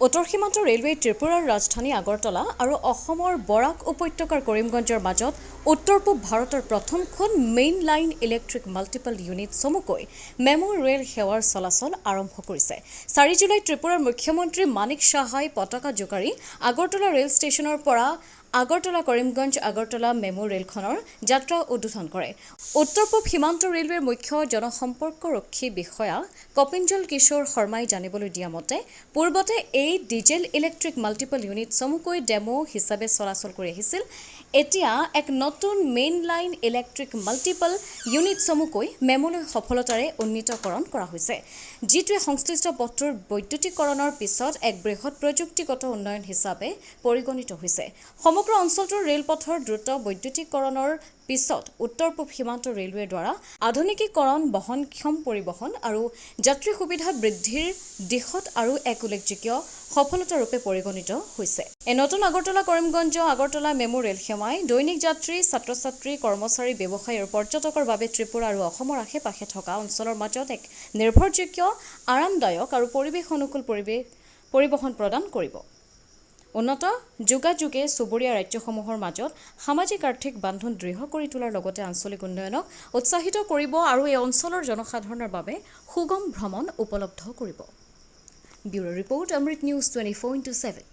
উত্তৰ সীমান্ত ৰেলৱে ত্ৰিপুৰাৰ ৰাজধানী আগৰতলা আৰু অসমৰ বৰাক উপত্যকাৰ কৰিমগঞ্জৰ মাজত উত্তৰ পূব ভাৰতৰ প্ৰথমখন main line electric multiple unit চমুকৈ মেমু ৰেল সেৱাৰ চলাচল আৰম্ভ কৰিছে। 4 জুলাইত ত্ৰিপুৰাৰ মুখ্যমন্ত্ৰী মানিক সাহাই পতাকা জোকাৰি আগৰতলা ৰেল ষ্টেচনৰ পৰা আগৰতলা কৰিমগঞ্জ আগৰতলা মেমু ৰেলখনৰ যাত্ৰা উদ্বোধন কৰে। উত্তৰ পূব সীমান্ত ৰেলৱেৰ মুখ্য জনসম্পৰ্কৰক্ষী বিষয়া কপিঞ্জল কিশোৰ শৰ্মাই জানিবলৈ দিয়া মতে পূৰ্বতে এই ডিজেল ইলেক্ট্ৰিক মাল্টিপল ইউনিট চমুকৈ ডেমো হিচাপে চলাচল কৰি আহিছিল। এতিয়া এক নতুন main line electric multiple unit চমুকৈ মেমুলৈ সফলতাৰে উন্নীতকৰণ কৰা হৈছে, যিটোৱে সংশ্লিষ্ট পথটোৰ বৈদ্যুতিকৰণৰ পিছত এক বৃহৎ প্ৰযুক্তিগত উন্নয়ন হিচাপে পৰিগণিত হৈছে। সমগ্ৰ অঞ্চলটোৰ ৰেলপথৰ দ্ৰুত বৈদ্যুতিকৰণৰ পিছত উত্তৰ পূব সীমান্ত ৰেলৱেৰ দ্বাৰা আধুনিকীকৰণ, বহনক্ষম পৰিবহণ আৰু যাত্ৰী সুবিধা বৃদ্ধিৰ দিশত আৰু এক উল্লেখযোগ্য সফলতাৰূপে পৰিগণিত হৈছে। এই নতুন আগৰতলা কৰিমগঞ্জ আগৰতলা মেমু ৰেল সেৱাই দৈনিক যাত্ৰী, ছাত্ৰ-ছাত্ৰী, কৰ্মচাৰী, ব্যৱসায়ী আৰু পৰ্যটকৰ বাবে ত্ৰিপুৰা আৰু অসমৰ আশে-পাশে থকা অঞ্চলৰ মাজত এক নিৰ্ভৰযোগ্য, আৰামদায়ক আৰু পৰিৱেশ অনুকূল পৰিবহণ প্ৰদান কৰিব। উন্নত যোগাযোগে চুবুৰীয়া ৰাজ্যসমূহৰ মাজত সামাজিক আৰ্থিক বান্ধোন দৃঢ় কৰি তোলাৰ লগতে আঞ্চলিক উন্নয়নক উৎসাহিত কৰিব আৰু এই অঞ্চলৰ জনসাধাৰণৰ বাবে সুগম ভ্ৰমণ উপলব্ধ কৰিব। ব্যুৰো ৰিপৰ্ট, অমৃত নিউজ 24/7।